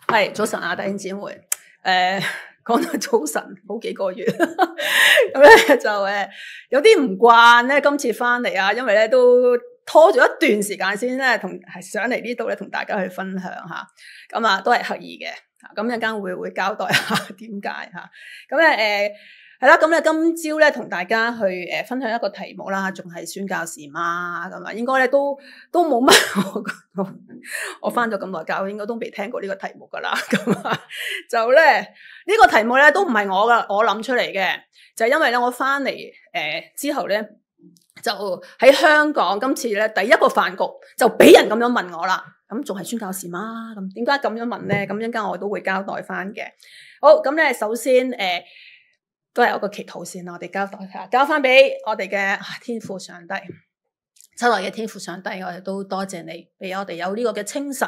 係早晨啊，弟兄姊妹。講到早晨好幾個月，咁咧就有啲唔慣咧，今次翻嚟啊，因為咧都拖咗一段時間先咧，係上嚟呢度咧同大家去分享下，咁啊都係刻意嘅，咁一陣間會交代下點解吓，咁咧係啦，咁咧今朝咧同大家去分享一個題目啦，仲係宣教士嘛，咁啊應該咧都冇乜，我翻咗咁耐教，應該都未聽過呢個題目噶啦，咁啊就咧呢個題目咧都唔係我諗出嚟嘅，就係因為咧我翻嚟之後咧就喺香港今次咧第一個飯局就俾人咁樣問我啦，咁仲係宣教士嗎？咁點解咁樣問咧？咁一陣間我都會交代翻嘅。好，咁咧首先都係有個祈禱先啦，我哋交翻俾我哋嘅天父上帝，親愛嘅天父上帝，我哋都多謝你，俾我哋有呢個嘅清晨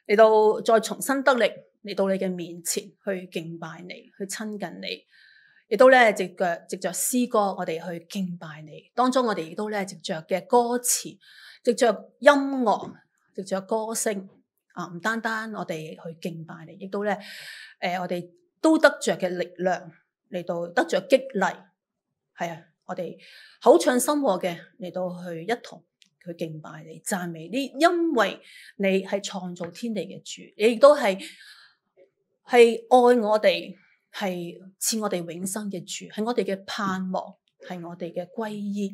嚟到再重新得力嚟到你嘅面前去敬拜你，去親近你，亦都咧藉着詩歌我哋去敬拜你，當中我哋亦都咧藉着嘅歌詞，藉着音樂，藉着歌聲啊，唔單單我哋去敬拜你，亦都咧我哋都得着嘅力量。嚟到得着激勵，係啊！我哋口唱心和嘅嚟到去一同去敬拜你、讚美你，因為你係創造天地嘅主，你亦都係愛我哋，係賜我哋永生嘅主，係我哋嘅盼望，係我哋嘅歸依，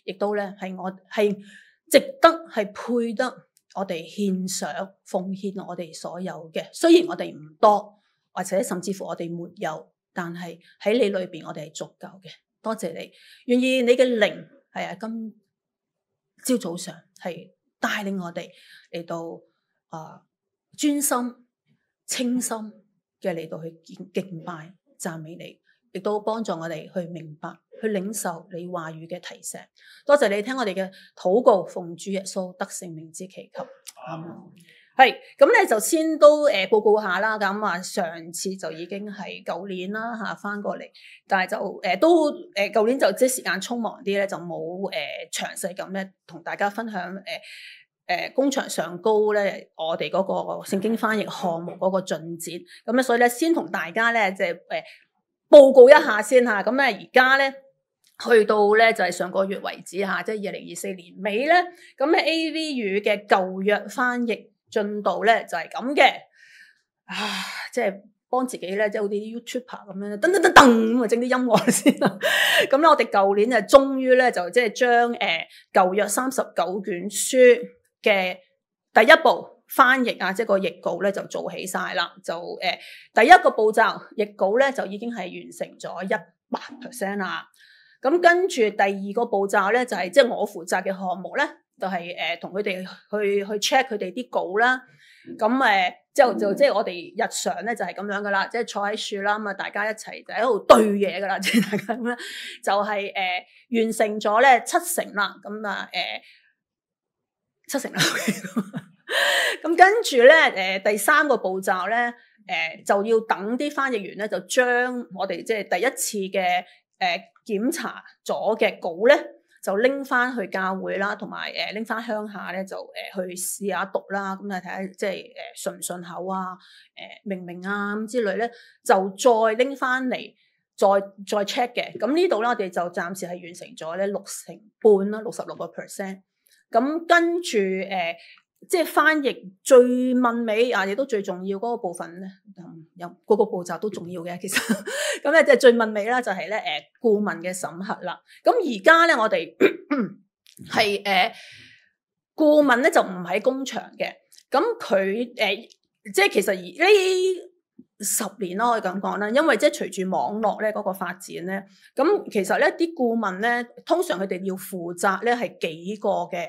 亦都咧係值得係配得我哋獻上奉獻我哋所有嘅。雖然我哋唔多，或者甚至乎我哋沒有。但係喺你裏邊，我哋係足夠嘅。多謝你，願意你嘅靈係啊，今朝早上係帶領我哋嚟到專心、清心嘅嚟到去敬拜、讚美你，亦都幫助我哋去明白、去領受你話語嘅提醒。多謝你聽我哋嘅禱告，奉主耶穌得聖名之祈求。阿門。係咁咧，就先都報告下啦。咁啊，上次就已經係舊年啦嚇翻過嚟，但係就都舊年就即係時間匆忙啲咧，就冇詳細咁咧同大家分享工場上高咧我哋嗰個聖經翻譯項目嗰個進展。咁咧，所以咧先同大家咧即係報告一下先嚇。咁咧而家咧去到咧就係上個月為止嚇，即係2024年尾咧，咁咧 AV 語嘅舊約翻譯進度咧就係咁嘅，即係幫自己咧，即係好似啲 YouTuber 咁樣，噔噔噔噔咁啊，整啲音樂先啦。咁咧，我哋舊年就終於咧就即係將舊約39卷書嘅第一步翻譯啊，即係個譯稿咧就做起晒啦。就第一個步驟譯稿咧就已經係完成咗100% 啦。咁跟住第二個步驟咧就係即係我負責嘅項目咧。就係同佢哋去 check 佢哋啲稿啦，咁之後就即係我哋日常咧就係咁樣噶啦，即係坐喺樹啦，咁啊大家一齊就喺度對嘢噶啦，即係大家咁樣就係完成咗咧70%啦，咁啊70%啦，咁跟住咧第三個步驟咧就要等啲翻譯員咧就將我哋即係第一次嘅檢查咗嘅稿咧。就拎翻去教會啦，同埋拎翻鄉下咧，就去試下讀啦，咁啊睇下即係順唔順口啊，明唔明啊咁之類咧，就再拎翻嚟，再 check 嘅。咁呢度咧，我哋就暫時係完成咗咧60%啦，66%。咁跟住即係翻譯最問尾啊，亦都最重要嗰個部分咧，有嗰個步驟都重要嘅，其實咁咧即係最問尾啦，就係咧顧問嘅審核啦。咁而家咧我哋係顧問咧就唔喺工場嘅，咁佢即係其實呢10年啦，可以咁講啦，因為即係隨住網絡咧嗰個發展咧，咁其實咧啲顧問咧，通常佢哋要負責咧係幾個嘅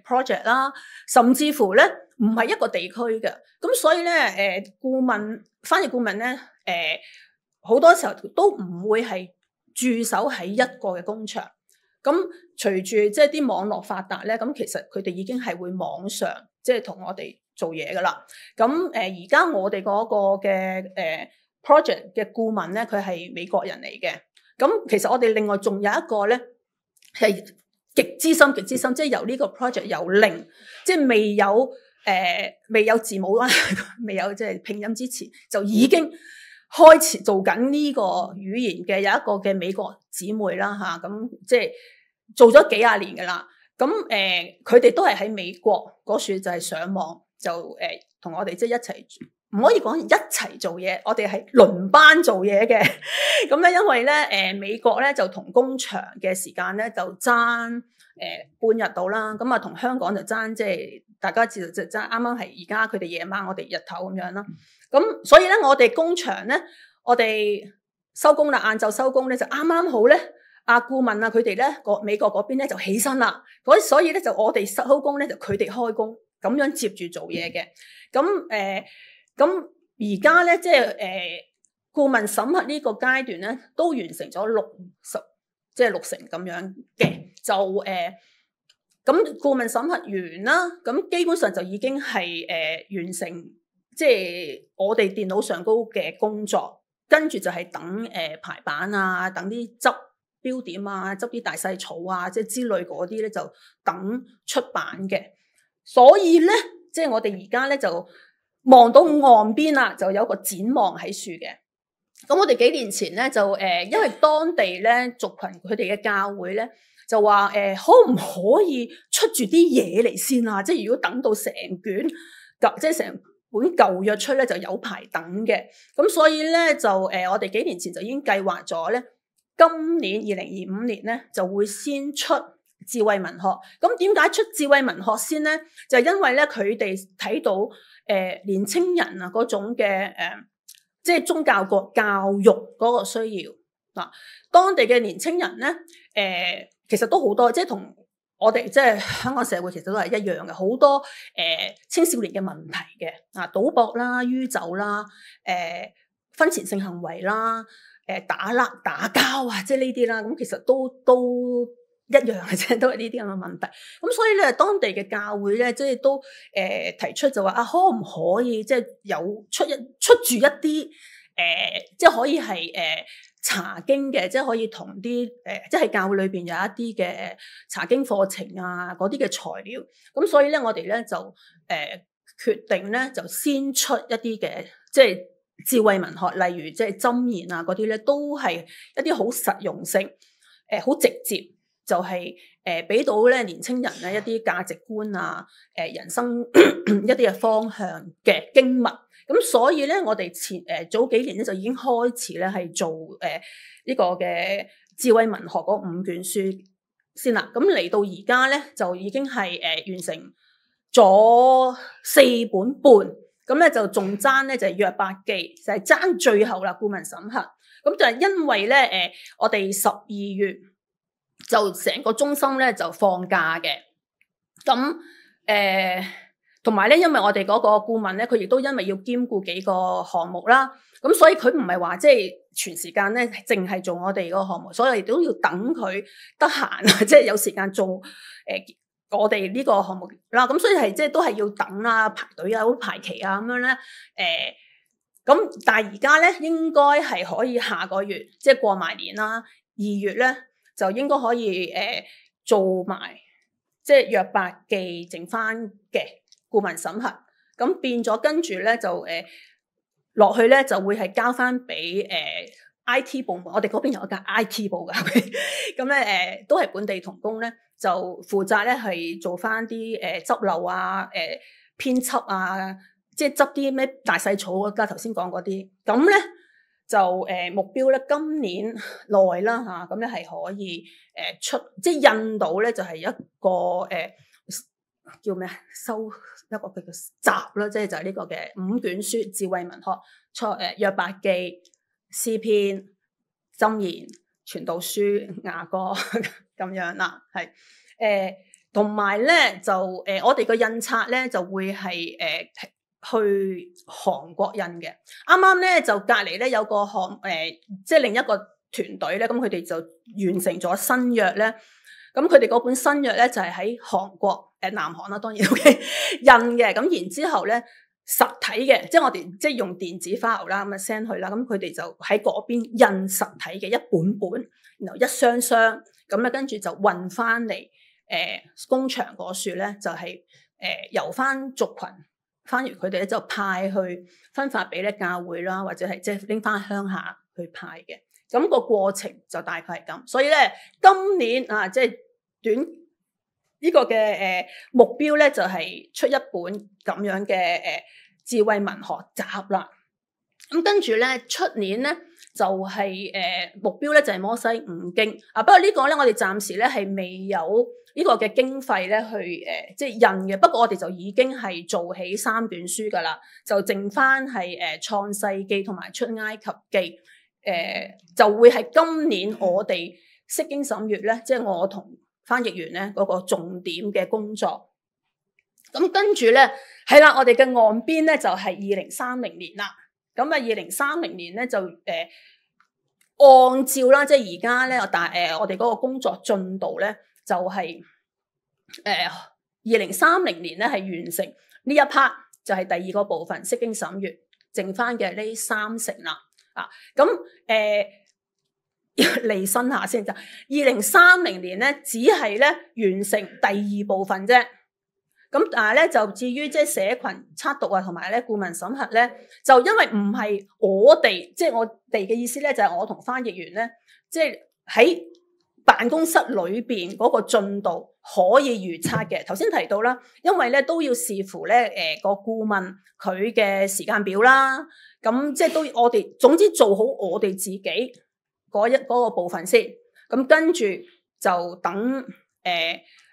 project 啦，甚至乎咧唔係一個地區嘅，咁所以咧翻譯顧問咧好多時候都唔會係駐守喺一個嘅工場。咁隨住即係啲網絡發達咧，咁其實佢哋已經係會網上即係同我哋做嘢噶啦。咁而家我哋嗰個嘅project 嘅顧問咧，佢係美國人嚟嘅。咁其實我哋另外仲有一個咧係極資深，即係由呢個 project 由零，即係未有未有字母啦，未有即係拼音之前，就已經開始做緊呢個語言嘅有一個嘅美國姊妹啦嚇，咁即係做咗幾廿年㗎啦。咁佢哋都係喺美國嗰處就係上網就同我哋即係一齊，唔可以講一齊做嘢，我哋係輪班做嘢嘅。咁咧因為咧美國咧就同工場嘅時間咧就爭半日到啦，咁啊同香港就爭即係大家知道即係爭啱啱係而家佢哋夜晚我哋日頭咁樣啦。咁所以咧我哋工場咧我哋收工啦，晏晝收工咧就啱啱好咧。阿顧問啊，佢哋咧美國嗰邊咧就起身啦，所以咧就我哋收工咧就佢哋開工，咁樣接住做嘢嘅。咁而家咧即係顧問審核呢個階段咧都完成咗六成咁樣嘅，就咁顧問審核完啦，咁基本上就已經係完成即係我哋電腦上高嘅工作，跟住就係等排版啊，等啲執標點啊，執啲大細草啊，即係之類嗰啲咧，就等出版嘅。所以咧，即係我哋而家咧就望到岸邊啦，就有個展望喺樹嘅。咁我哋幾年前咧就因為當地咧族群佢哋嘅教會咧就話可唔可以出住啲嘢嚟先啊？即係如果等到成卷即係成本舊約出咧，就有排等嘅。咁所以咧就我哋幾年前就已經計劃咗咧。今年2025年咧就會先出智慧文學。咁點解出智慧文學先咧？就係因為咧佢哋睇到年青人啊嗰種嘅即係宗教國教育嗰個需要嗱。當地嘅年青人咧其實都好多，即係同我哋即係香港社會其實都係一樣嘅，好多青少年嘅問題嘅啊，賭博啦、酗酒啦、婚前性行為啦。打交啊，即係呢啲啦，咁其實都一樣嘅啫，都係呢啲咁嘅問題。咁所以咧，當地嘅教會咧，即係都提出就話啊，可唔可以即係有出住一啲即係可以係查經嘅，即係可以同啲即係教會裏邊有一啲嘅查經課程啊，嗰啲嘅材料。咁所以咧，我哋咧就決定咧就先出一啲嘅即係。智慧文學，例如即係箴言啊嗰啲咧，都係一啲好實用性，好直接，就係俾到咧年青人咧一啲價值觀啊，人生一啲嘅方向嘅經文。咁所以咧，我哋早幾年咧就已經開始咧係做呢個嘅智慧文學嗰5卷書先啦。咁嚟到而家咧就已經係完成咗4本半。咁咧就仲爭咧就係約伯記，就係爭最後啦顧問審核。咁就係因為咧我哋12月就成個中心咧就放假嘅。咁同埋咧，因為我哋嗰個顧問咧，佢亦都因為要兼顧幾個項目啦，咁所以佢唔係話即係全時間咧淨係做我哋嗰個項目，所以亦都要等佢得閒啊，即係有時間做我哋呢個項目啦，咁所以係即係都係要等啦，排隊啊，好排期啊咁樣咧。咁但係而家咧應該係可以下個月即係過埋年啦，2月咧就應該可以做埋即係約伯記剩翻嘅顧問審核。咁變咗跟住咧就落去咧就會係交翻俾IT 部門，我哋嗰邊有一間 IT 部㗎，咁咧都係本地同工咧。就負責咧係做翻啲執漏啊、編輯啊，即係執啲咩大細草啊，頭先講嗰啲。咁咧就目標咧今年內啦嚇，咁咧係可以出，即係印到咧就係一個叫咩啊？收一個叫做集啦，即係就係呢個嘅5卷書智慧文學，約伯記、詩篇、箴言、傳道書、雅歌咁樣啦，係同埋咧就我哋個印刷咧就會係去韓國印嘅。啱啱咧就隔離咧有個即係另一個團隊咧，咁佢哋就完成咗新約咧。咁佢哋嗰本新約咧就係喺韓國南韓啦，當然 OK 印嘅。咁然之後咧實體嘅，即係我哋即係用電子 file 啦，咁啊 send 去啦。咁佢哋就喺嗰邊印實體嘅一本本，然後一箱箱咁咧，跟住就運翻嚟工場嗰處咧，就係由翻族群翻譯佢哋咧就派去分發俾咧教會啦，或者係即係拎翻鄉下去派嘅。咁個過程就大概係咁。所以咧今年啊，即係短呢個嘅目標咧就係出一本咁樣嘅智慧文學集啦。咁跟住咧出年咧就係目標咧就係摩西五經啊。不過呢個咧我哋暫時咧係未有呢個嘅經費咧去即係印嘅。不過我哋就已經係做起3卷書噶啦，就剩翻係創世記同埋出埃及記。就會係今年我哋釋經審閱咧，即係我同翻譯員咧嗰個重點嘅工作。咁跟住咧係啦，我哋嘅岸邊咧就係2030年啦。咁啊2030年咧就按照啦，即係而家咧我哋嗰個工作進度咧就係2030年咧係完成呢一 part 就係第2個部分釋經審閱，剩翻嘅呢3成啦。啊，咁離身下先就2030年咧，只係咧完成第2部分啫。咁但係咧就至於即係社群測讀啊，同埋咧顧問審核咧，就因為唔係我哋，即係我哋嘅意思咧，就係我同翻譯員咧，即係喺辦公室裏邊嗰個進度可以預測嘅。頭先提到啦，因為咧都要視乎咧個顧問佢嘅時間表啦。咁即係都我哋總之做好我哋自己嗰個部分先。咁跟住就等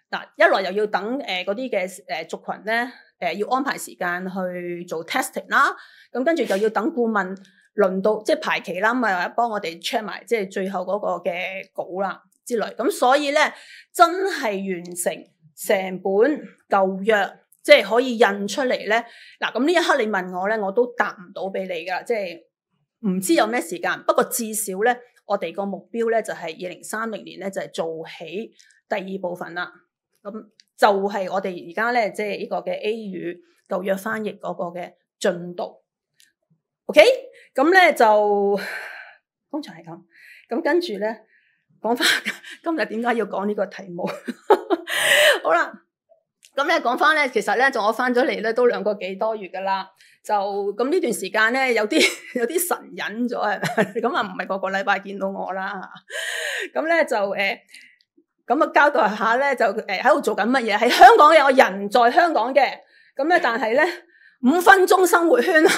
嗱，一來又要等嗰啲嘅族群咧要安排時間去做 testing 啦。咁跟住就要等顧問輪到即係排期啦，咁啊幫我哋 check 埋即係最後嗰個嘅稿啦之類。咁所以咧真係完成成本舊約，即係可以印出嚟咧。嗱，咁呢一刻你問我咧，我都答唔到俾你噶，即係唔知有咩時間。不過至少咧，我哋個目標咧就係2030年咧就係做起第2部分啦。咁就係我哋而家咧即係呢個嘅 A 語舊約翻譯嗰個嘅進度。OK， 咁咧就通常係咁。咁跟住咧講翻今日點解要講呢個題目？好啦。咁咧講翻咧，其實咧，我翻咗嚟咧都2個幾多月噶啦，就咁呢段時間咧有啲神隱咗係咪？咁啊唔係個禮拜見到我啦。咁咧就咁啊交代下咧，就喺度做緊乜嘢？喺香港有個人在香港嘅，咁咧但係咧5分鐘生活圈都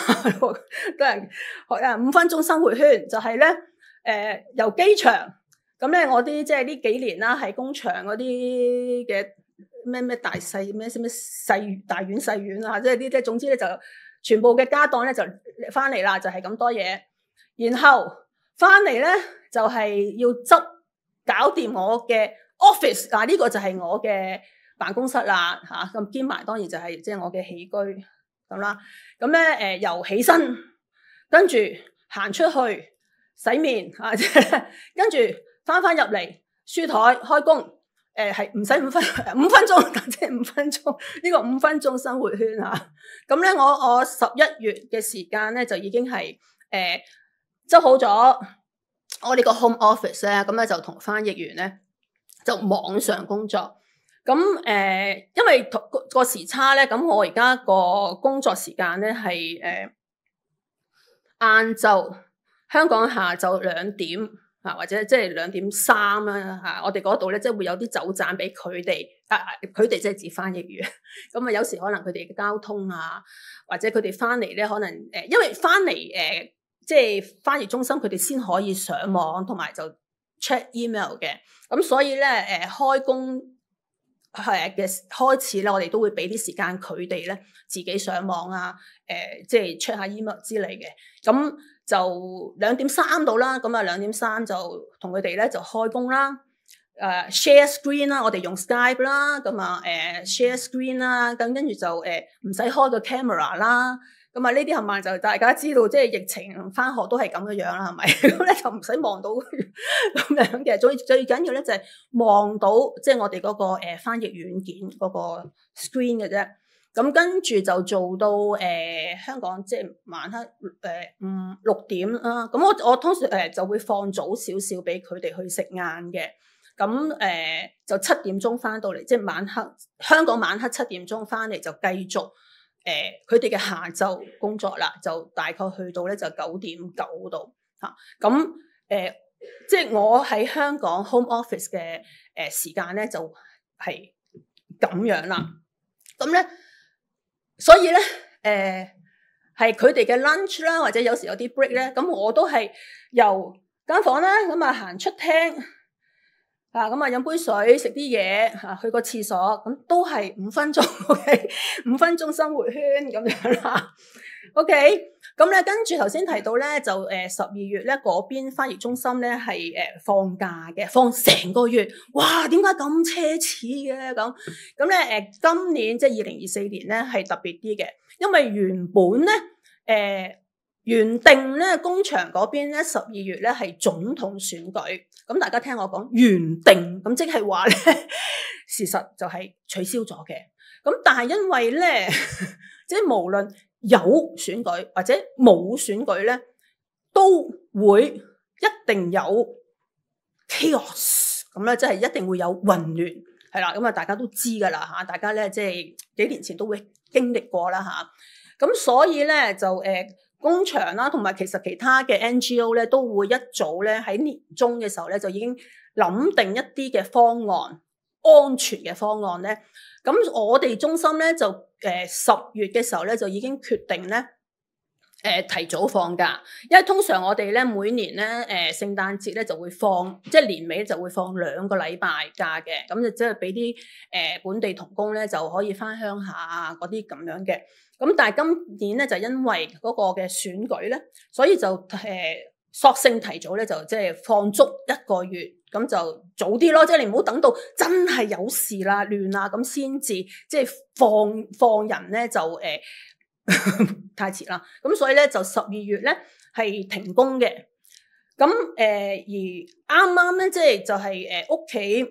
係5分鐘生活圈就係咧由機場咁咧，我啲即係呢幾年啦，喺工場嗰啲嘅。咩大細咩細大院細院啊，即係呢啲，總之咧就全部嘅家當咧就翻嚟啦，就係咁多嘢。然後翻嚟咧就係要搞掂我嘅 office， 嗱呢個就係我嘅辦公室啦嚇。咁兼埋當然就係即係我嘅起居咁啦。咁咧由起身跟住行出去洗面啊，跟住翻入嚟書台開工。係唔使5分鐘，即係5分鐘呢個5分鐘生活圈嚇。咁咧我11月嘅時間咧就已經係執好咗我哋個 home office 咧，咁咧就同翻譯員咧就網上工作。咁因為個時差咧，咁我而家個工作時間咧係晏晝香港下晝2點。或者即係2點3啦嚇，我哋嗰度咧即係會有啲走盞俾佢哋，佢哋即係指翻譯員。咁啊有時可能佢哋嘅交通啊，或者佢哋翻嚟咧可能因為翻嚟即係翻譯中心佢哋先可以上網同埋就 check email 嘅。咁所以咧開工嘅開始咧，我哋都會俾啲時間佢哋咧自己上網啊，即係 check 下 email 之類嘅。咁就2點3到啦，咁啊2點3就同佢哋咧就開工啦，share screen 啦，我哋用 Skype 啦，咁啊share screen 啦，咁跟住就唔使開個 camera 啦，咁啊呢啲係咪就大家知道，即係疫情返學都係咁嘅樣啦，係咪？咁咧就唔使望到咁樣嘅，最緊要咧就係望到即係我哋嗰個翻譯軟件嗰個 screen 嘅啫。咁跟住就做到香港即係晚黑6點啦。咁我通常就會放早少少俾佢哋去食晏嘅。咁就7點鐘翻到嚟，即係晚黑香港晚黑7點鐘翻嚟就繼續佢哋嘅下晝工作啦，就大概去到咧就9點9度嚇。咁即係我喺香港 home office 嘅時間咧就係咁樣啦。咁咧，所以咧係佢哋嘅 lunch 啦，或者有時有啲 break 咧，咁我都係由間房啦，咁啊行出廳啊，咁啊飲杯水，食啲嘢嚇，去個廁所，咁都係5分鐘 ，OK， 5分鐘生活圈咁樣啦 ，OK， 咁咧跟住頭先提到咧，就12月咧嗰邊翻譯中心咧係放假嘅，放成個月，哇！點解咁奢侈嘅咁咧？今年即係2024年咧係特別啲嘅，因為原本咧原定咧工場嗰邊咧12月咧係總統選舉，咁大家聽我講原定，咁即係話咧事實就係取消咗嘅。咁但係因為咧，即係無論有選舉或者冇選舉咧，都會一定有 chaos， 咁咧即係一定會有混亂，係啦。咁啊大家都知㗎啦嚇，大家咧即係幾年前都會經歷過啦嚇。咁所以咧就工場啦，同埋其實其他嘅 NGO 咧，都會一早咧喺年中嘅時候咧，就已經諗定一啲嘅方案，安全嘅方案咧。咁我哋中心咧就10月嘅時候咧，就已經決定咧提早放假，因為通常我哋咧每年咧聖誕節咧就會放，即係年尾就會放2個禮拜假嘅，咁就即係俾啲本地同工咧就可以翻鄉下啊嗰啲咁樣嘅。咁但係今年咧就因為嗰個嘅選舉咧，所以就索性提早咧就即係放足1個月，咁就早啲咯，即係你唔好等到真係有事啦、亂啦咁先至即係放人咧就太遲啦。咁所以咧就12月咧係停工嘅。咁而啱啱咧即係就係屋企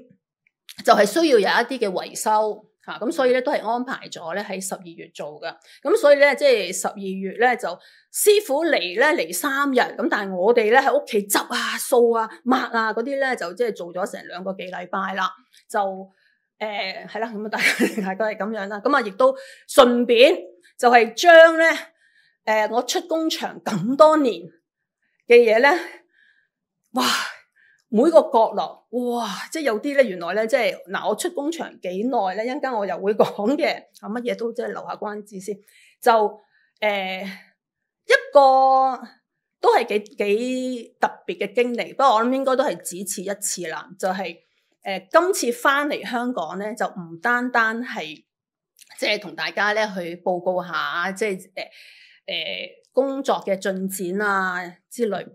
就係需要有一啲嘅維修。咁所以咧都係安排咗咧喺12月做噶，咁所以咧即係12月咧就師傅嚟3日，咁但係我哋咧喺屋企執啊、掃啊、抹啊嗰啲咧就即係做咗成2個幾禮拜啦，就係啦，咁啊大概係咁樣啦，咁啊亦都順便就係將咧我出工場咁多年嘅嘢咧，哇！每個角落，哇！即係有啲咧，原來咧，即係嗱，我出工場幾耐咧，一陣間我又會講嘅，乜嘢都即係留下關子先。就一個都係幾特別嘅經歷，不過我諗應該都係只此一次啦。就係今次翻嚟香港咧，就唔單單係即係同大家咧去報告下，即係工作嘅進展啊之類。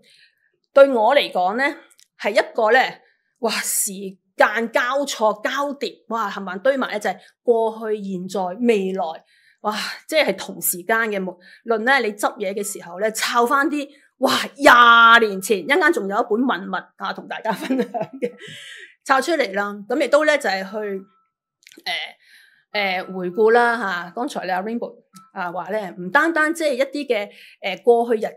對我嚟講咧，係一個咧，哇！時間交錯交疊，哇！冚唪唥堆埋一齊，過去、現在、未來，哇！即係同時間嘅。無論咧，你執嘢嘅時候咧，抄翻啲，哇！20年前，一陣間仲有一本文物啊，同大家分享嘅，抄出嚟啦。咁亦都咧就係去回顧啦嚇。剛才你阿 Rainbow 啊話咧，唔單單即係一啲嘅過去日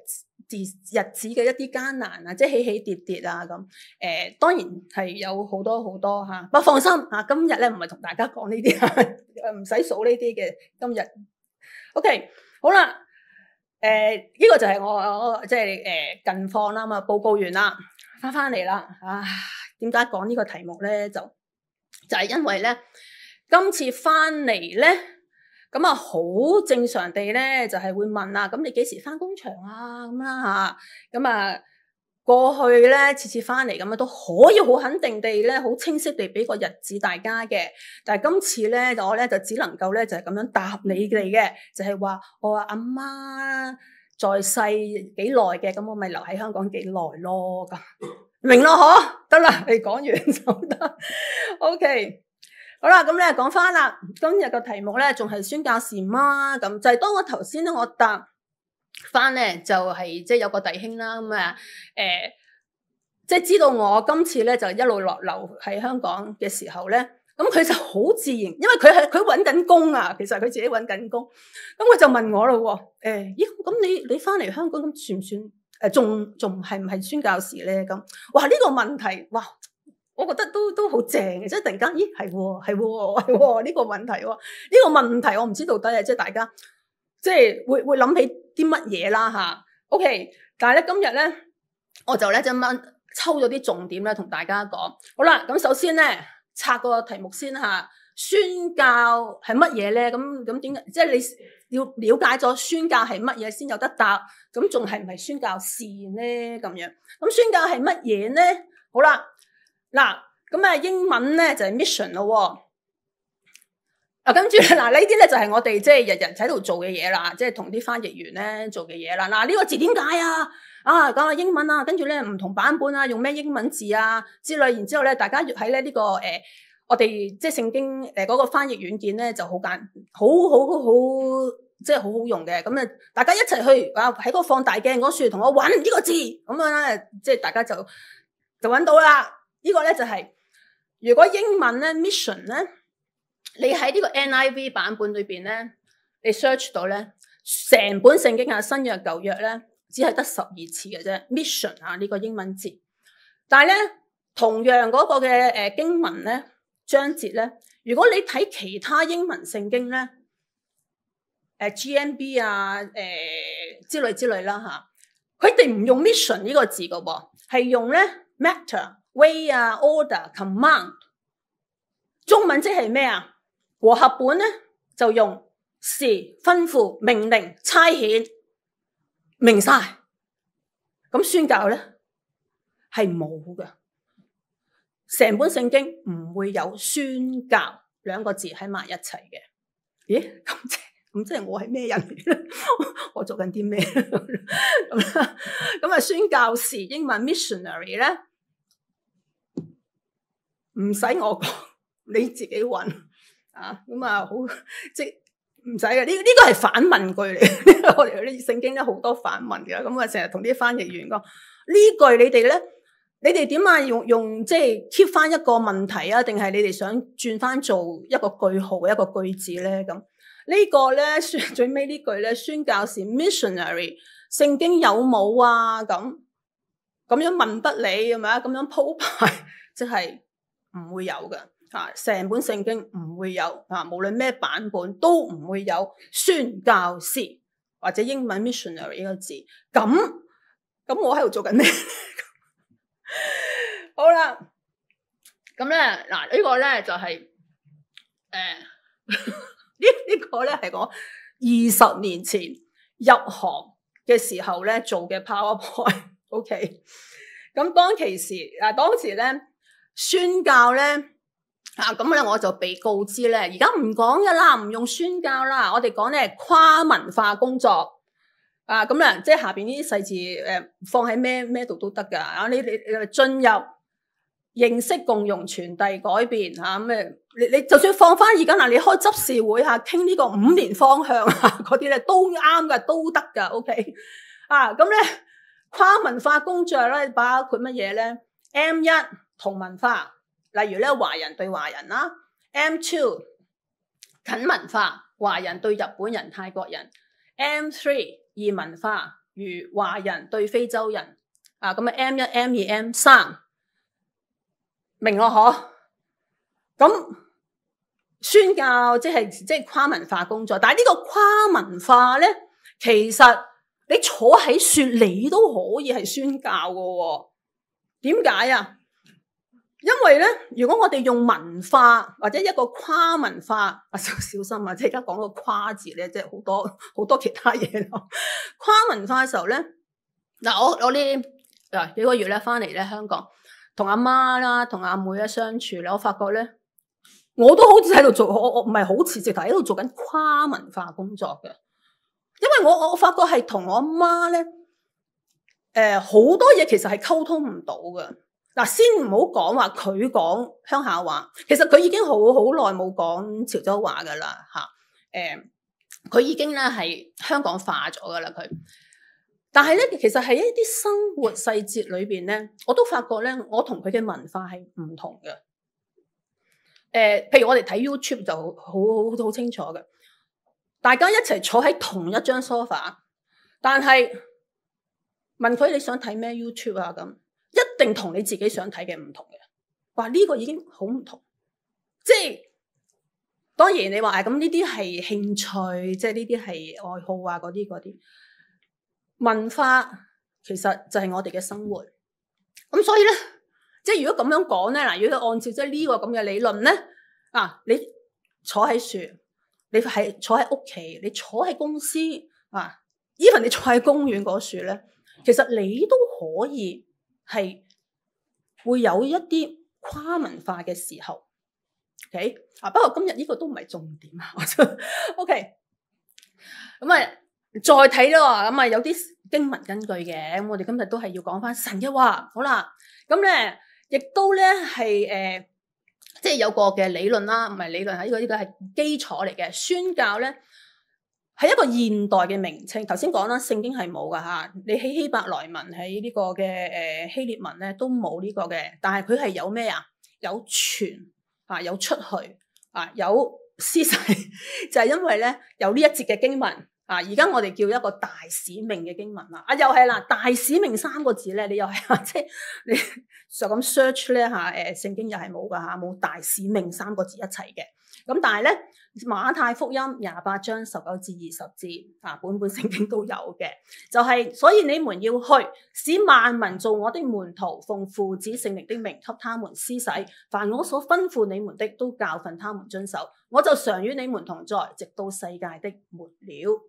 子嘅一啲艱難啊，即係起起跌跌啊咁。當然係有好多好多嚇，不過放心嚇，今日咧唔係同大家講呢啲，唔使數呢啲嘅。今日 OK 好啦，呢個就係我即係近況啦嘛，報告完啦，翻嚟啦。點解講呢個題目咧？就係因為咧，今次翻嚟咧。咁啊，好正常地咧，就係會問啊，咁你幾時翻工場啊？咁啦嚇，咁啊過去咧次次翻嚟咁啊，都可以好肯定地咧，好清晰地俾個日子大家嘅。但係今次咧，我咧就只能夠咧就係咁樣答你哋嘅，就係話我話阿媽在世幾耐嘅，咁我咪留喺香港幾耐咯。咁明咯嗬？得啦，你講完就得。OK。好啦，咁咧講翻啦，今日個題目咧仲係宣教士嗎？咁就係當我頭先咧我答翻咧就係即係有個弟兄啦，咁啊即係知道我今次咧就一路留喺香港嘅時候咧，咁佢就好自然，因為佢揾緊工啊，其實佢自己揾緊工，咁佢就問我咯，咦咁你翻嚟香港咁算唔算仲係唔係宣教士咧？咁哇呢個問題哇！我覺得都好正嘅，即係突然間，咦係呢個問題喎，呢個問題我唔知到底係即係大家即係會諗起啲乜嘢啦嚇。OK，但係咧今日咧我就咧抽咗啲重點咧同大家講。好啦，咁首先咧拆個題目先嚇，宣教係乜嘢咧？咁點解即係你要了解咗宣教係乜嘢先有得答？咁仲係唔係宣教士咧？咁樣咁宣教係乜嘢咧？好啦。嗱，咁英文咧就係 mission 咯。跟住嗱呢啲咧就係我哋即係日日喺度做嘅嘢啦，即係同啲翻譯員咧做嘅嘢啦。嗱，呢個字點解啊？講下英文啊，跟住咧唔同版本啊，用咩英文字啊之類。然之後咧，大家喺咧呢個我哋即係聖經嗰個翻譯軟件咧就好即係好好用嘅。咁大家一齊去喺個放大鏡嗰處同我揾呢個字，咁樣咧即係大家就揾到啦。呢個咧就係如果英文咧 mission 咧，你喺呢個 NIV 版本裏邊咧，你 search 到咧，成本聖經新約舊約咧，只係得12次嘅啫 mission 呢個英文字。但係咧，同樣嗰個嘅經文咧章節咧，如果你睇其他英文聖經咧，GNB 之類啦嚇，佢哋唔用 mission 呢個字噶噃，係用咧 matter。way order command， 中文即係咩啊？和合本咧就用是吩咐命令差遣，明晒。咁宣教咧係冇嘅，成本聖經唔會有宣教兩個字喺埋一齊嘅。咦？咁即係我係咩人嚟咧？我做緊啲咩？咁宣教士英文 missionary 咧？唔使我講，你自己揾咁好即係唔使嘅。呢個係反問句嚟，我哋啲聖經咧好多反問嘅。咁成日同啲翻譯員講呢句，你哋咧，你哋點啊？用即係 keep 翻一個問題啊？定係你哋想轉翻做一個句號一個句子咧？咁呢個咧最尾呢句咧，宣教士 missionary 聖經有冇啊？咁樣問得你係咪啊？咁樣鋪排即係。唔會有嘅，成本聖經唔會有，無論咩版本都唔會有宣教士或者英文 missionary 呢個字。咁我喺度做緊咩？好啦，咁咧嗱呢個咧就係呢個咧係我20年前入行嘅時候咧做嘅 PowerPoint。OK， 咁當時咧。宣教咧咁咧我就被告知咧，而家唔講噶啦，唔用宣教啦，我哋講咧跨文化工作咁咧，即係下邊呢啲細字放喺咩度都得噶。你進入認識、共融、傳遞、改變你就算放翻而家你開執事會傾呢個5年方向嗰啲咧都啱噶，都得噶。OK 咁咧跨文化工作咧包括乜嘢咧 ？M1同文化，例如咧華人對華人啦 ；M2 近文化，華人對日本人、泰國人 ；M3 異文化，如華人對非洲人。咁M1、M2、M3，明咯嗬？咁宣教即係跨文化工作，但係呢個跨文化咧，其實你坐喺雪你都可以係宣教㗎。點解啊？因為咧，如果我哋用文化或者一個跨文化，小心啊！即係而家講個跨字咧，即係好多其他嘢咯。跨文化嘅時候咧，我呢幾個月咧翻嚟咧香港，同阿媽啦、同阿妹相處咧，我發覺咧，我都好似喺度做，我唔係好似直頭喺度做緊跨文化工作嘅，因為我發覺係同我阿媽咧，好多嘢其實係溝通唔到嘅。先唔好講話佢講鄉下話，其實佢已經好耐冇講潮州話噶啦佢已經咧係香港化咗噶啦佢。但係咧，其實喺一啲生活細節裏邊咧，我都發覺咧，我同佢嘅文化係唔同嘅。譬如我哋睇 YouTube 就好清楚嘅，大家一齊坐喺同一張 sofa， 但係問佢你想睇咩 YouTube 咁？一定同你自己想睇嘅唔同嘅，話呢個已經好唔同。即係當然你話咁呢啲係興趣，即係呢啲係愛好啊，嗰啲文化其實就係我哋嘅生活。咁所以咧，即係如果咁樣講咧，嗱，如果按照即係呢個咁嘅理論咧，你坐喺樹，你係坐喺屋企，你坐喺公司even 你坐喺公園嗰樹咧，其實你都可以係會有一啲跨文化嘅時候。OK 不過今日呢個都唔係重點啊。OK 咁再睇咯，咁有啲經文根據嘅，咁我哋今日都係要講翻神嘅話。好啦，咁咧亦都咧係即係有個嘅理論啦，唔係理論，係呢個係基礎嚟嘅。宣教咧係一個現代嘅名稱。頭先講啦，聖經係冇噶吓，你喺希伯來文喺呢個嘅希臘文咧都冇呢個嘅，但係佢係有咩啊？有傳有出去有施洗，就係因為咧有呢一節嘅經文。而家我哋叫一個大使命嘅經文啦，又係啦，大使命3個字咧，你又係即係你就咁 search 咧聖經又係冇噶吓，冇大使命3個字一齊嘅。咁但係咧馬太福音28章19至20節本聖經都有嘅，就係所以你們要去，使萬民做我的門徒，奉父子聖靈的名給他們施洗，凡我所吩咐你們的都教訓他們遵守，我就常與你們同在，直到世界的末了。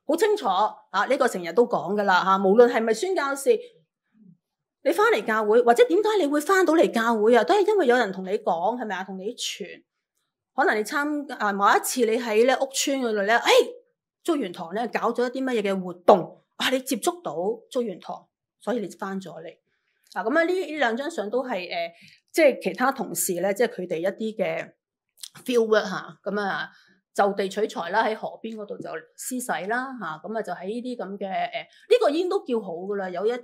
好清楚呢個成日都講噶啦無論係咪宣教士，你翻嚟教會或者點解你會翻到嚟教會都係因為有人同你講，係咪同你傳。可能你某一次你喺咧屋村嗰度咧，竹園堂咧搞咗一啲乜嘢嘅活動，你接觸到竹園堂，所以你翻咗嚟。咁呢兩張相都係即係其他同事咧，即係佢哋一啲嘅 field work 咁就地取材啦，喺河邊嗰度就施洗啦咁就喺呢啲咁嘅呢個已經都叫好噶啦，有一啲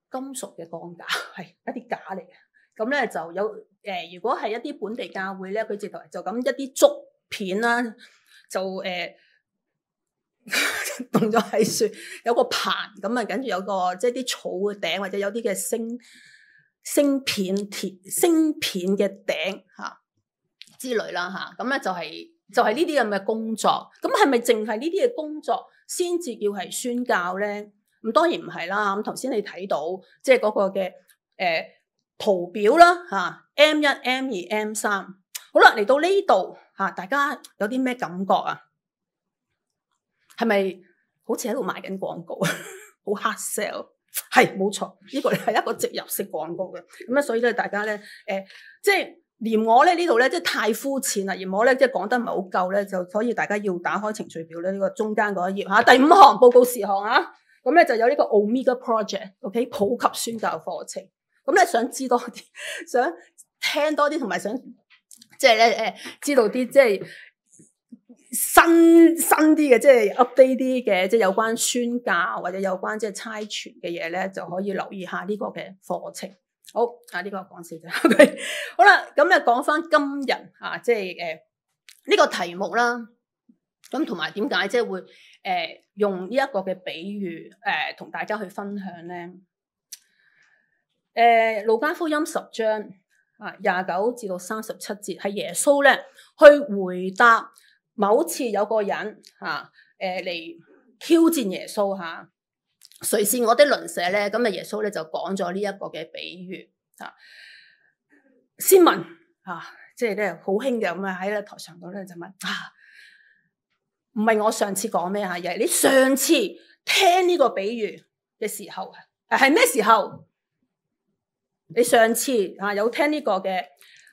金屬嘅鋼架，係一啲架嚟嘅。咁咧就有如果係一啲本地教會咧，佢直頭就咁一啲竹片啦，就動咗喺樹，有個棚咁跟住有個即係啲草嘅頂，或者有啲嘅星片嘅頂之類啦咁咧就係呢啲咁嘅工作。咁係咪淨係呢啲嘅工作先至叫係宣教咧？咁當然唔係啦。咁頭先你睇到即係嗰個嘅圖表啦M1、M2、M3。好啦，嚟到呢度大家有啲咩感覺啊？係咪好似喺度賣緊廣告啊？好 hard sell， 係冇錯，呢個係一個植入式廣告嘅。咁咧，所以咧大家咧即係嫌我咧呢度咧即係太膚淺啦，嫌我咧即係講得唔係好夠咧，就所以大家要打開程序表咧呢個中間嗰一頁第5項報告事項咁咧就有呢個 Omega Project，OK 普及宣教課程。咁咧想知多啲，想聽多啲，同埋想即係咧知道啲即係新啲嘅，即係 update 啲嘅，即係有關宣教或者有關即係差傳嘅嘢咧，就可以留意下呢個嘅課程。好呢個講笑啫。OK， 好啦，咁咧講翻今日即係呢個題目啦。咁同埋點解即係會用呢一個嘅比喻同大家去分享咧？路加福音10章29至到37節，係耶穌咧去回答某次有個人嚟挑戰耶穌誰是我的鄰舍咧？咁耶穌咧就講咗呢一個嘅比喻先問即係咧好興嘅咁喺台上度咧就問唔係我上次講咩而係你上次聽呢個比喻嘅時候係咩時候？你上次有聽呢個嘅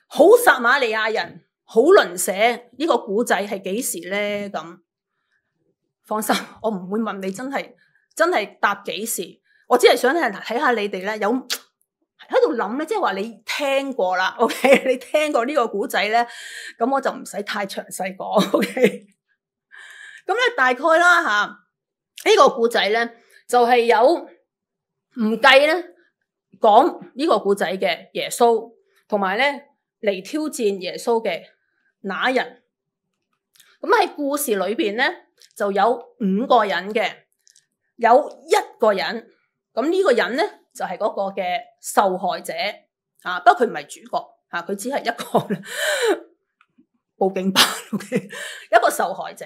好撒瑪利亞人好鄰舍呢個古仔係幾時咧？咁放心，我唔會問你真係答幾時，我只係想睇下你哋咧有喺度諗咧，即係話你聽過啦 ，OK？ 你聽過呢個古仔咧，咁我就唔使太詳細講 ，OK？ 咁咧大概啦呢個古仔咧就係有唔計咧。講呢個故仔嘅耶穌，同埋咧嚟挑戰耶穌嘅那人。咁喺故事裏邊咧就有5個人嘅，有1個人。咁呢個人咧就係嗰個嘅受害者啊，不過佢唔係主角啊，佢只係一個報警班 ，OK， 一個受害者。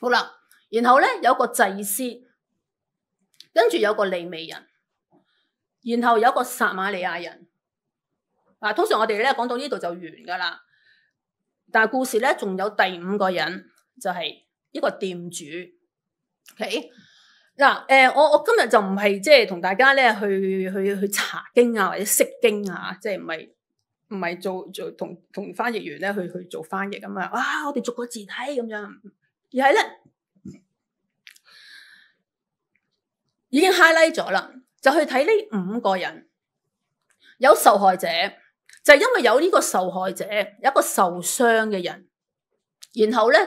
好啦，然後咧有個祭司，跟住有個利未人，然後有個撒瑪利亞人。啊，通常我哋咧講到呢度就完噶啦，但係故事咧仲有第5個人，就係呢個店主。OK， 嗱，我今日就唔係即係同大家咧去查經啊或者釋經啊，即係唔係做同翻譯員咧去做翻譯咁啊，哇！我哋逐個字睇咁樣，而係咧已經 highlight 咗啦，就去睇呢5個人，有受害者。就係因為有呢個受害者，有一個受傷嘅人，然後咧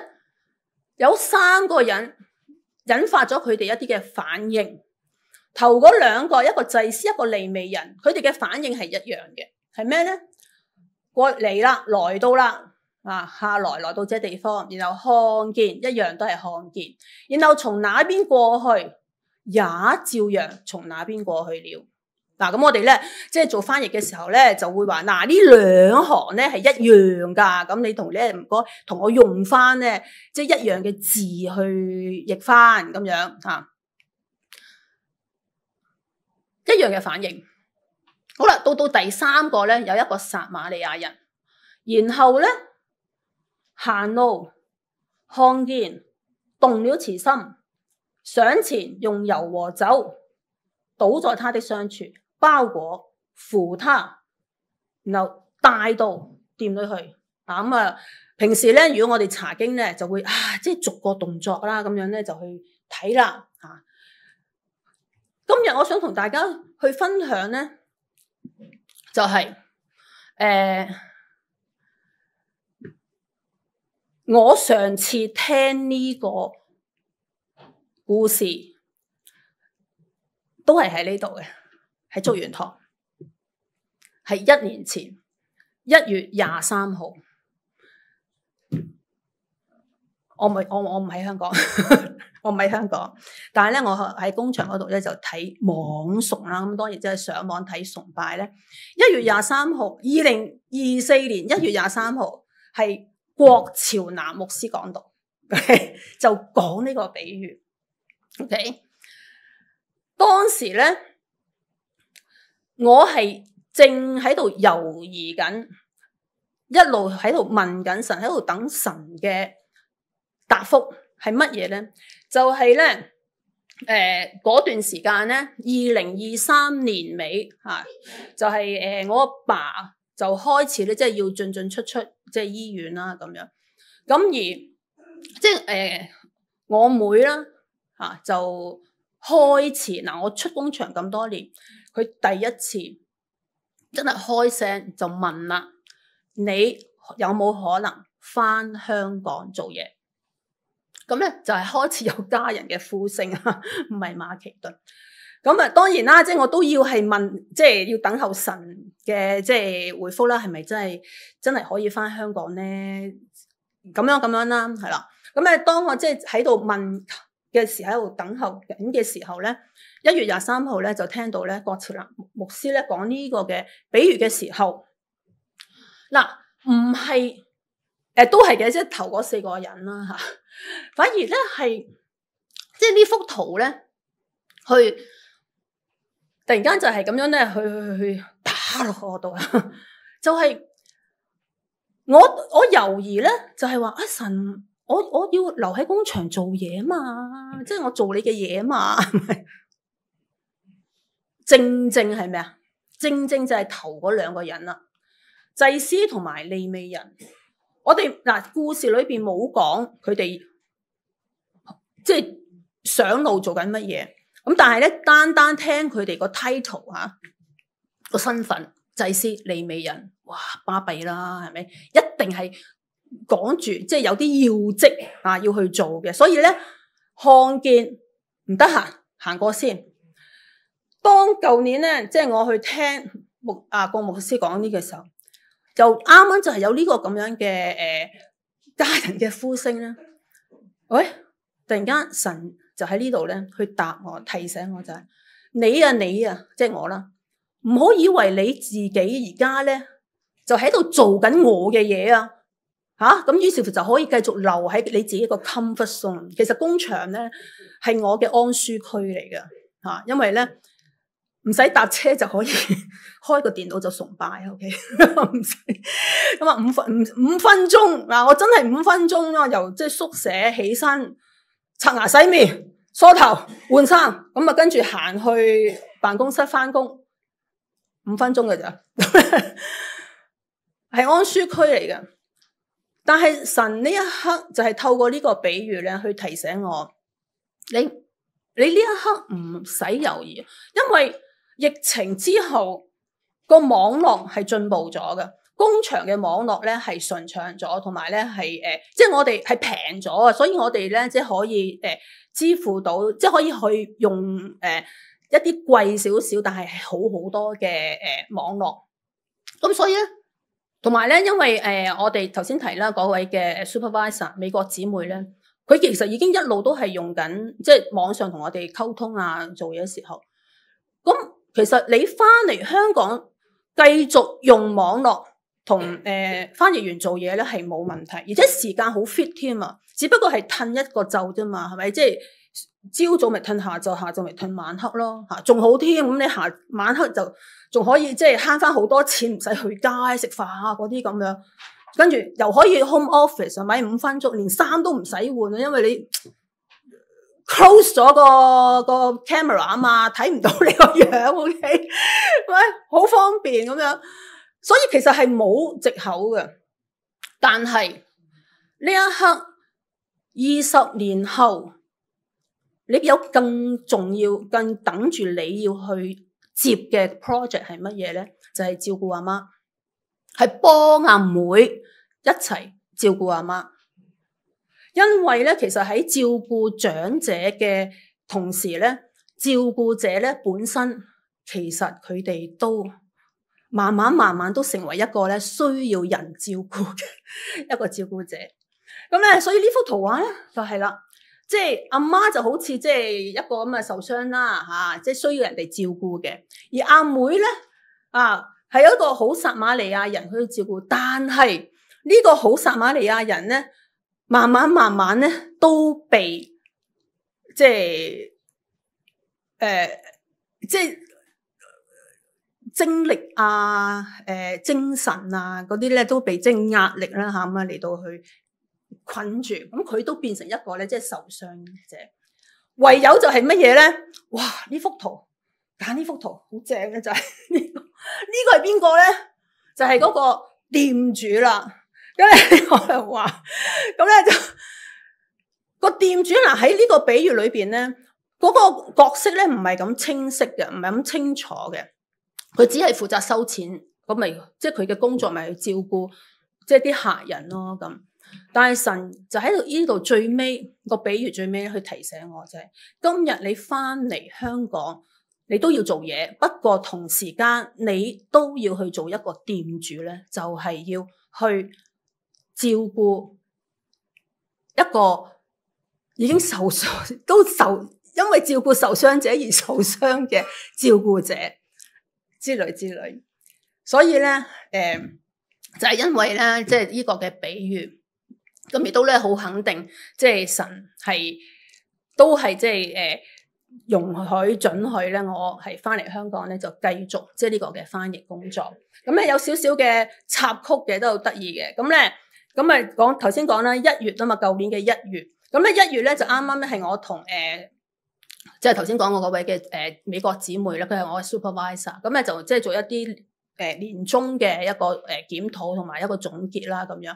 有3個人引發咗佢哋一啲嘅反應。頭嗰2個，一個祭司，一個利未人，佢哋嘅反應係一樣嘅，係咩咧？過嚟啦，來到啦，下來到這地方，然後看見，一樣都係看見，然後從那邊過去，也照樣從那邊過去了。嗱，咁我哋咧即係做翻譯嘅時候咧，就會話嗱，呢2行咧係一樣噶，咁你唔該同我用翻咧即係一樣嘅字去譯翻咁樣啊，一樣嘅反應。好啦，到第3個咧，有一個撒瑪利亞人，然後咧行路看見，動了慈心，上前用油和酒倒在他的傷處，包裹扶他，然後帶到店裏去。咁啊，平時咧，如果我哋查經咧，就會即係逐個動作啦，咁樣咧就去睇啦。今日我想同大家去分享咧，就係我上次聽呢個故事都係喺呢度嘅。喺竹園堂，係1年前1月23號，我唔喺香港，我唔喺香港，但係咧我喺工場嗰度咧就睇網崇啦，咁當然即係上網睇崇拜咧。1月23號，2024年1月23號係郭朝南牧師講道，就講呢個比喻。OK， 當時咧。我係正喺度猶豫緊，一路喺度問緊神，喺度等神嘅答覆係乜嘢咧？就係咧，嗰段時間咧，2023年尾就係我阿爸就開始咧，即係要進出即係醫院啦咁樣。咁而即係我妹啦就開始嗱，我出工場咁多年。佢第一次真係開聲就問啦，你有冇可能返香港做嘢？咁咧就係開始有家人嘅呼聲啊，唔係馬其頓。咁啊，當然啦，即係我都要係問，即係要等候神嘅即係回覆啦，係咪真係可以返香港咧？咁樣啦，係啦。咁咧，當我即係喺度問嘅時候，喺度等候緊嘅時候咧，1月23號咧就聽到咧郭朝南牧師咧講呢個嘅比喻嘅時候，嗱唔係都係嘅，即係頭嗰4個人啦嚇，反而咧係即係呢幅圖咧，去突然間就係咁樣咧去打落我度，就係我猶豫咧，就係話神。我要留喺工場做嘢嘛，即係我做你嘅嘢嘛，正係咩啊？正就係頭嗰2個人啦，祭司同埋利未人。我哋嗱故事裏邊冇講佢哋即係上路做緊乜嘢，咁但係咧單聽佢哋個 title 個身份，祭司利未人，哇巴閉啦，係咪？一定係。講住即係有啲要職要去做嘅，所以咧看見唔得閒行過先。當舊年咧，即係我去聽郭牧師講呢個時候，就啱啱就係有呢個咁樣嘅家人嘅呼聲咧。喂，突然間神就喺呢度咧去答我，提醒我就係你啊，即係我啦，唔好以為你自己而家咧就喺度做緊我嘅嘢啊，咁於是乎就可以繼續留喺你自己個 comfort zone。其實工場咧係我嘅安舒區嚟噶，因為咧唔使搭車就可以開個電腦就崇拜 ，OK， 唔使咁啊五分鐘嗱，我真係5分鐘咯，由即係宿舍起身刷牙洗面梳頭換衫，咁啊跟住行去辦公室翻工，5分鐘嘅咋，係安舒區嚟嘅。但係神呢一刻就係透過呢個比喻咧，去提醒我，你呢一刻唔使猶豫，因為疫情之後個網絡係進步咗嘅，工場嘅網絡咧係順暢咗，同埋咧係即係我哋係平咗啊，所以我哋咧即係可以支付到，即係可以去用一啲貴少少，但係好好多嘅網絡。咁所以咧，同埋咧，因為我哋頭先提啦嗰位嘅 supervisor 美國姊妹咧，佢其實已經一路都係用緊即係網上同我哋溝通啊，做嘢嘅時候，咁其實你翻嚟香港繼續用網絡同翻譯員做嘢咧係冇問題，而且時間好 fit 添啊，只不過係褪一個晝啫嘛，係咪？即係朝早咪褪下晝，下晝咪褪晚黑咯，仲好添。咁你晚黑就仲可以即係慳翻好多錢，唔使去街食飯啊嗰啲咁樣，跟住又可以 home office 係咪？5分鐘連衫都唔使換啊，因為你 close 咗個 camera 啊嘛，睇唔到你個樣 ，OK， 咪好方便咁樣。所以其實係冇藉口嘅，但係呢一刻20年後，你有更重要、更等住你要去接嘅 project 係乜嘢咧？就係照顧阿媽，係幫阿妹一齊照顧阿媽。因為咧，其實喺照顧長者嘅同時咧，照顧者咧本身其實佢哋都慢慢都成為一個咧需要人照顧嘅一個照顧者。咁咧，所以呢幅圖畫咧就係啦，即係阿媽就好似即係一個咁嘅受傷啦，即係需要人哋照顧嘅。而阿妹咧係一個好撒瑪利亞人去照顧，但係呢個好撒瑪利亞人咧，慢慢咧都被即係精力啊、精神啊嗰啲咧都被即係壓力啦咁啊嚟到去困住，咁佢都變成一個咧即係受傷者。唯有就係乜嘢咧？哇！呢幅圖揀呢幅圖好正嘅就係呢個係邊個咧？就係嗰個店主啦。咁咧我就話，咁咧就個店主嗱喺呢個比喻裏邊咧，嗰個角色咧唔係咁清晰嘅，唔係咁清楚嘅。佢只係負責收錢，咁咪即係佢嘅工作咪去照顧即係啲客人咯咁。但係神就喺度呢度最尾個比喻最尾去提醒我，就係今日你翻嚟香港，你都要做嘢，不過同時間你都要去做一個店主咧，就係要去照顧一個已經受傷因為照顧受傷者而受傷嘅照顧者。之類，所以咧，就係因為咧，即係呢個嘅比喻，咁亦都咧好肯定，即係神都係即係容許准許咧，我係翻嚟香港咧就繼續即係呢個嘅翻譯工作。咁咧有少少嘅插曲嘅都好得意嘅，咁咧咁啊講頭先講啦，1月啊嘛，舊年嘅1月，咁咧1月咧就啱啱咧係我同即係頭先講過嗰位嘅美國姊妹啦，佢係我嘅 supervisor， 咁咧就即係做一啲年終嘅一個檢討同埋一個總結啦咁樣。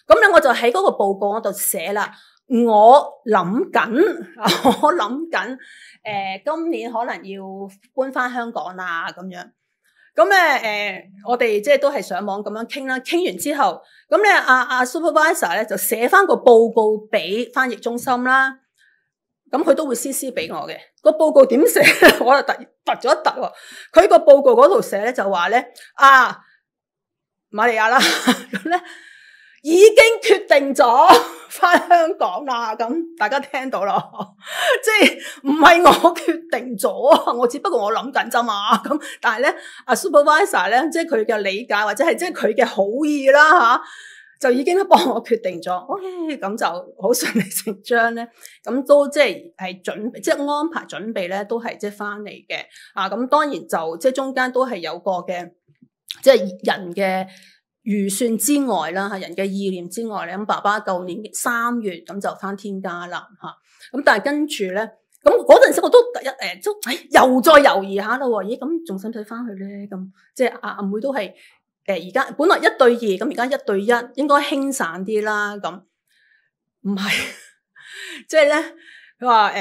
咁咧我就喺嗰個報告嗰度寫啦，我諗緊今年可能要搬翻香港啦咁樣。咁咧我哋即係都係上網咁樣傾啦，傾完之後，咁咧阿 supervisor 咧就寫翻個報告俾翻譯中心啦。咁佢都會 CC 俾我嘅，個報告點寫？我就突咗一突喎。佢個報告嗰度寫咧就話咧瑪利亞啦，咁咧已經決定咗返香港啦。咁大家聽到啦，即係唔係我決定咗，我只不過我諗緊啫嘛。咁但係咧，阿 supervisor 咧，即係佢嘅理解或者係即係佢嘅好意啦吓，就已經幫我決定咗。OK， 咁就好順理成章咧。咁都即係準備，即係安排準備咧，都係即係翻嚟嘅。咁當然就即係中間都係有個嘅，即係人嘅預算之外啦，人嘅意念之外咧。咁爸爸舊年3月咁就翻天家啦吓。咁但係跟住咧，咁嗰陣時我都又再猶豫下啦。咦，咁仲使唔使翻去咧？咁即係阿妹都係。而家本來1對2，咁而家1對1，應該輕散啲啦。咁唔係，即係咧，佢話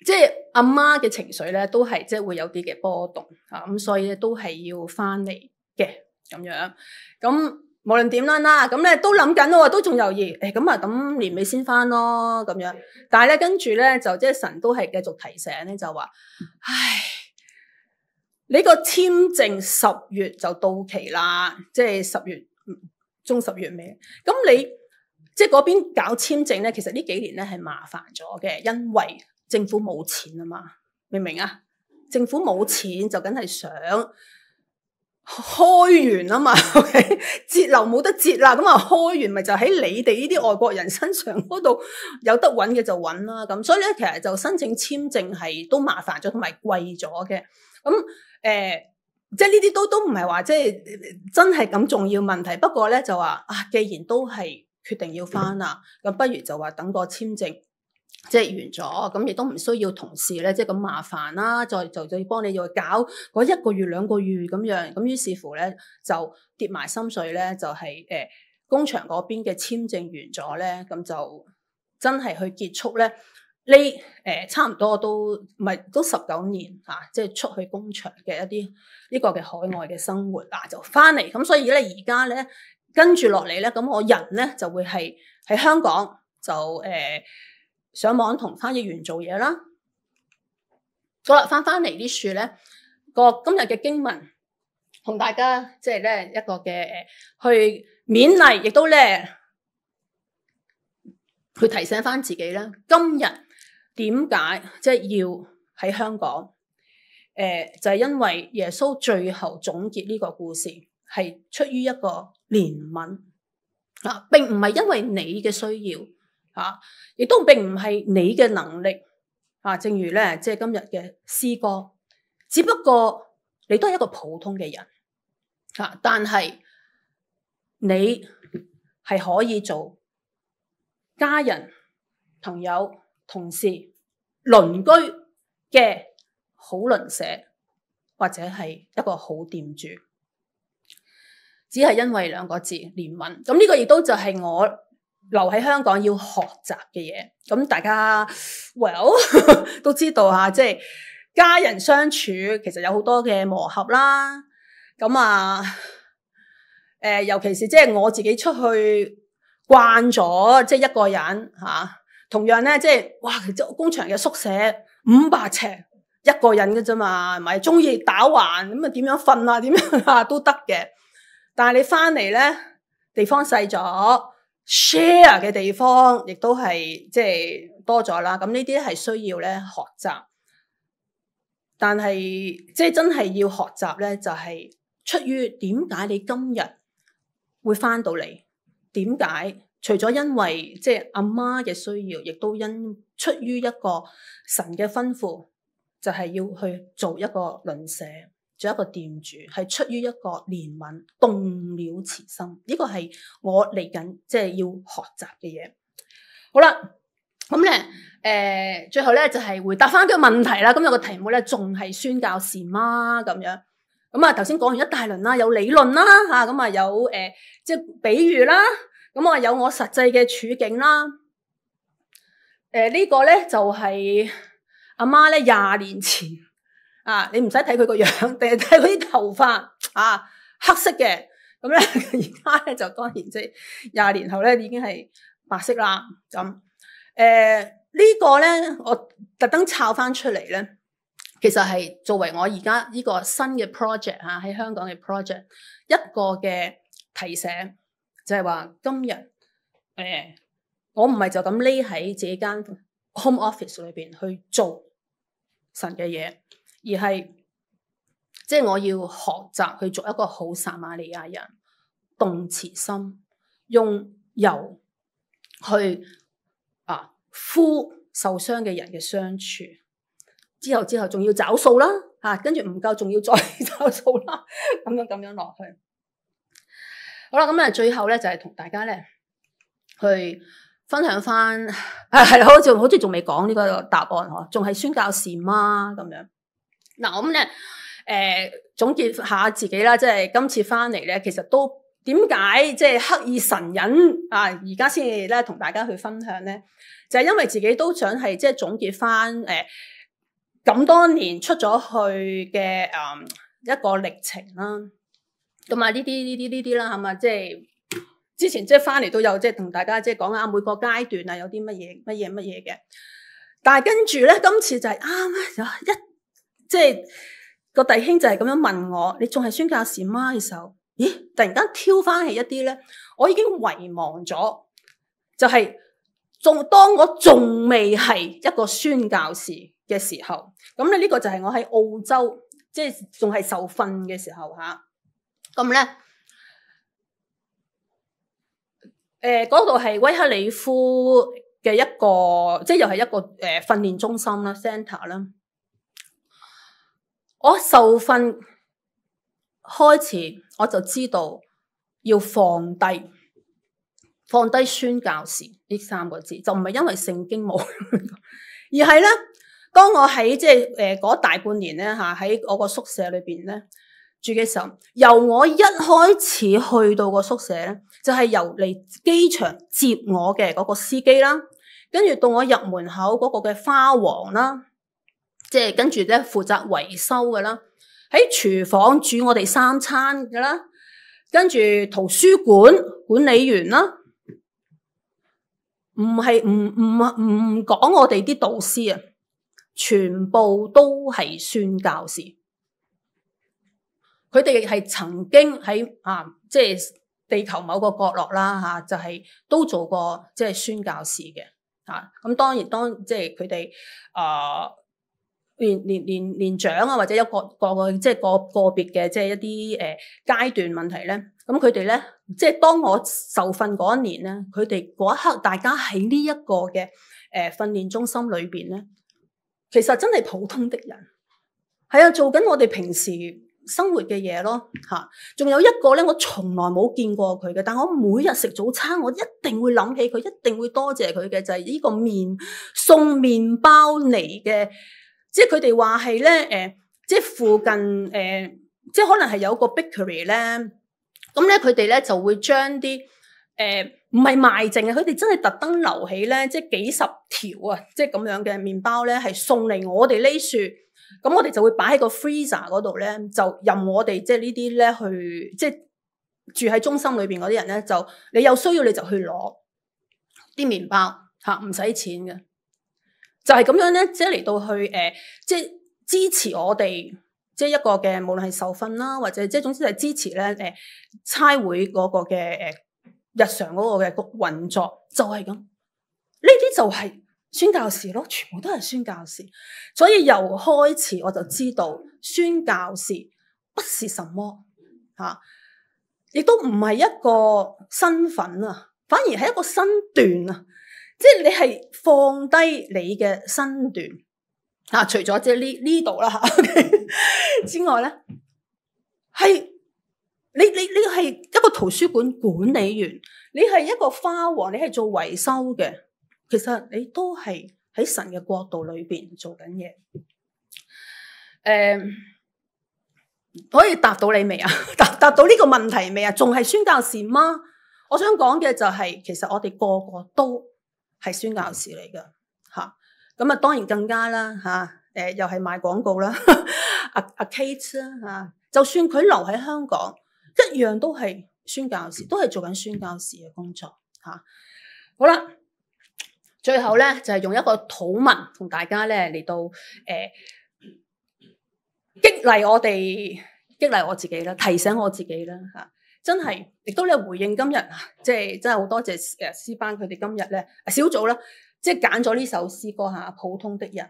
即係阿媽嘅情緒咧，都係即係會有啲嘅波動啊。咁所以咧都係要翻嚟嘅咁樣。咁無論點啦，咁咧都諗緊咯，都仲猶豫。咁年尾先翻咯咁樣。但係咧跟住咧就即係神都係繼續提醒咧，就話唉。你個簽證10月就到期啦，即係10月中10月尾。咁你即係嗰邊搞簽證咧，其實呢幾年咧係麻煩咗嘅，因為政府冇錢啊嘛，明唔明啊？政府冇錢就梗係想開源啊嘛，okay？ 節流冇得節啦，咁啊開源咪就喺你哋呢啲外國人身上嗰度有得揾嘅就揾啦。咁所以咧，其實就申請簽證係都麻煩咗，同埋貴咗嘅。咁即係呢啲都唔係話即係真係咁重要問題。不過咧就話既然都係決定要翻啦，咁不如就話等個簽證即係完咗，咁亦都唔需要同事咧即係咁麻煩啦，再幫你再搞嗰1個月2個月咁樣。咁於是乎咧就跌埋心水咧，就係工場嗰邊嘅簽證完咗咧，咁就真係去結束咧。差唔多都19年即係出去工場嘅一啲呢個嘅海外嘅生活就翻嚟。咁所以咧而家咧跟住落嚟咧，咁我人咧就會係喺香港就上網同翻譯員做嘢啦。好啦，翻嚟呢處咧個今日嘅經文同大家即係咧一個嘅去勉勵，亦都咧去提醒翻自己啦。今日點解即係要喺香港？就係因為耶穌最後總結呢個故事係出於一個憐憫並唔係因為你嘅需要亦都並唔係你嘅能力正如咧即係今日嘅詩歌，只不過你都係一個普通嘅人但係你係可以做家人、朋友、同事、鄰居嘅好鄰舍，或者係一個好店主，只係因為2個字憐憫。咁呢個亦都就係我留喺香港要學習嘅嘢。咁大家 都知道即係家人相處其實有好多嘅磨合啦。咁尤其是即係我自己出去慣咗，即係一個人同樣咧，即係哇！工場嘅宿舍500尺，一個人嘅啫嘛，係咪？中意打橫咁點樣瞓啊？點樣都得嘅。但係你翻嚟咧，地方細咗 ，share 嘅地方亦都係即係多咗啦。咁呢啲係需要咧學習，但係即係真係要學習咧，就係出於點解你今日會翻到嚟？點解？除咗因為即係阿媽嘅需要，亦都出於一個神嘅吩咐，就係要去做一個鄰舍，做一個店主，係出於一個憐憫，動了慈心。呢個係我嚟緊即係要學習嘅嘢。好啦，咁咧最後咧就係回答翻個問題啦。今日個題目咧仲係宣教士嗎？咁樣咁頭先講完一大輪啦，有理論啦咁有即係比喻啦。咁有我實際嘅處境啦，呢個咧就係阿媽咧20年前你唔使睇佢個樣，定係睇佢啲頭髮黑色嘅，咁咧而家咧就當然即係20年後咧已經係白色啦。咁呢個咧我特登抄翻出嚟咧，其實係作為我而家呢個新嘅 project 嚇，喺香港嘅 project 一個嘅提醒，就係話今日我唔係就咁匿喺自己間 home office 裏邊去做神嘅嘢，而係即係我要學習去做一個好撒瑪利亞人，動慈心，用油去敷受傷嘅人嘅傷處。之後仲要找數啦，跟住唔夠仲要再找數啦，咁樣落去。好啦，咁最後咧就係同大家咧去分享翻，係好似仲未講呢個答案嗬，仲係宣教士嗎？咁樣嗱，咁咧總結下自己啦，即係今次翻嚟咧，其實都點解即係刻意神隱而家先至咧同大家去分享咧，就係因為自己都想係即係總結翻咁多年出咗去嘅一個歷程啦，咁啊呢啲啦，係嘛？即係之前即係翻嚟都有即係同大家即係講下每個階段有啲乜嘢嘅，但係跟住咧今次就係即係個弟兄就係咁樣問我，你仲係宣教士嗎嘅時候，咦？突然間挑翻起一啲咧，我已經遺忘咗，就係當我仲未係一個宣教士嘅時候，咁咧呢個就係我喺澳洲，即係仲係受訓嘅時候吓。咁咧，嗰度係威克里夫嘅一個，即係又係一個訓練中心啦 ，center 啦。我受訓開始，我就知道要放低宣教士呢3個字，就唔係因為聖經冇，而係咧。當我喺即係嗰大半年咧喺我個宿舍裏邊咧住嘅時候，由我一開始去到個宿舍咧，就係由嚟機場接我嘅嗰個司機啦，跟住到我入門口嗰個嘅花王啦，即係跟住咧負責維修嘅啦，喺廚房煮我哋3餐嘅啦，跟住圖書館管理員啦，唔講我哋啲導師啊。全部都係宣教士，佢哋係曾經喺即係地球某個角落啦就係都做過即係宣教士嘅咁當然即係佢哋年長或者有個即係個別嘅即係一啲階段問題咧，咁佢哋咧即係當我受訓嗰一年咧，佢哋嗰一刻大家喺呢一個嘅訓練中心裏邊咧。其實真係普通的人，係做緊我哋平時生活嘅嘢咯，仲有一個咧，我從來冇見過佢嘅，但我每日食早餐，我一定會諗起佢，一定會多謝佢嘅，就係呢個送麵包嚟嘅，即係佢哋話係咧，即係附近即係可能係有個 bakery 咧，咁咧佢哋咧就會將啲唔係賣剩嘅，佢哋真係特登留起咧，即係幾十條即係咁樣嘅麵包咧，係送嚟我哋呢處，咁我哋就會擺喺個 freezer 嗰度咧，就任我哋即係呢啲咧去，即係住喺中心裏邊嗰啲人咧，就你有需要你就去攞啲麵包唔使錢嘅，就係咁樣咧，即係嚟到去即係支持我哋，即係一個嘅無論係受訓啦，或者即係總之係支持咧差會嗰個嘅日常嗰個嘅運作就係咁，呢啲就係宣教士咯，全部都係宣教士。所以由開始我就知道宣教士不是什麼亦都唔係一個身份反而係一個身段即係你係放低你嘅身段除咗即係呢度啦之外咧係。你係一個圖書館管理員，你係一個花王，你係做維修嘅，其實你都係喺神嘅國度裏邊做緊嘢。可以答到你未啊？答到呢個問題未啊？仲係宣教士嗎？我想講嘅就係，其實我哋個個都係宣教士嚟噶吓。咁當然更加啦又係賣廣告啦。阿 Kate 啦就算佢留喺香港。一樣都係宣教士，都係做緊宣教士嘅工作好啦，最後咧就係用一個禱文同大家咧嚟到激勵我哋，激勵我自己啦，提醒我自己啦嚇。真係，亦都咧回應今日，即係真係好多謝詩班佢哋今日咧小組啦，即係揀咗呢首詩歌嚇，普通的人。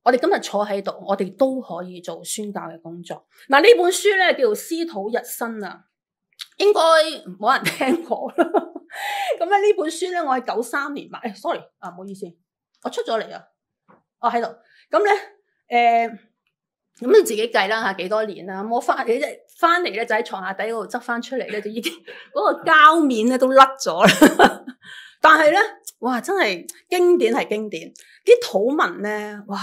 我哋今日坐喺度，我哋都可以做宣教嘅工作。嗱，呢本書咧叫做《司徒日新》啊，應該冇人聽過啦。咁咧呢本書咧，我係93年買，sorry 啊，唔好意思，我出咗嚟啊，我喺度。咁咧咁你自己計啦嚇，幾多年啦？我翻嚟咧就喺床下底嗰度執翻出嚟咧，就已經嗰個膠面咧都甩咗啦。但係咧，哇！真係經典係經典，啲土文咧，哇！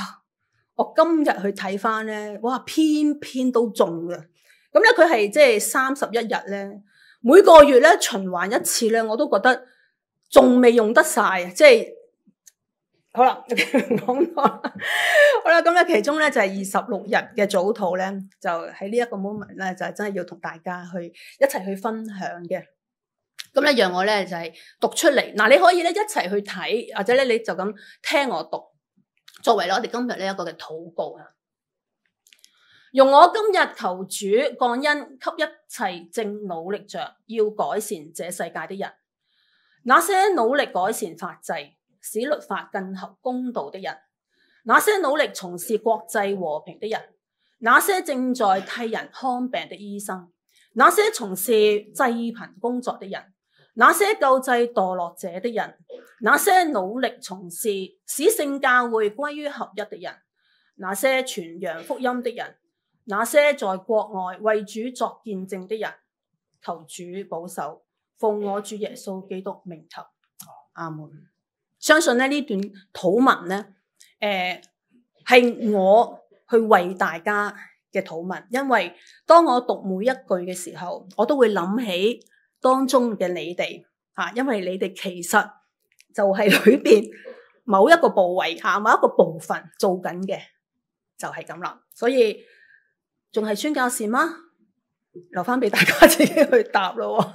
我今日去睇翻咧，哇！篇篇都中嘅。咁咧佢係即係31日咧，每個月咧循環一次咧，我都覺得仲未用得晒啊！即係好啦，講多啦。好啦，咁咧其中咧就係26日嘅早禱咧，就喺呢一個 moment 咧，就係真係要同大家去一齊去分享嘅。咁咧，讓我咧就係讀出嚟。嗱，你可以咧一齊去睇，或者咧你就咁聽我讀，作為我哋今日呢一個嘅禱告啊。容我今日求主降恩給一切正努力着要改善這世界的人，那些努力改善法制，使律法更合公道的人，那些努力從事國際和平的人，那些正在替人看病的醫生，那些從事濟貧工作的人，那些救濟墮落者的人，那些努力從事使聖教會歸於合一的人，那些傳揚福音的人，那些在國外為主作見證的人，求主保守，奉我主耶穌基督名求，阿門。相信呢段禱文呢，係我去為大家嘅禱文，因為當我讀每一句嘅時候，我都會諗起當中嘅你哋嚇，因為你哋其實就係裏邊某一個部位嚇，某一個部分做緊嘅，就係咁啦。所以仲係宣教士嗎？留翻俾大家自己去答咯。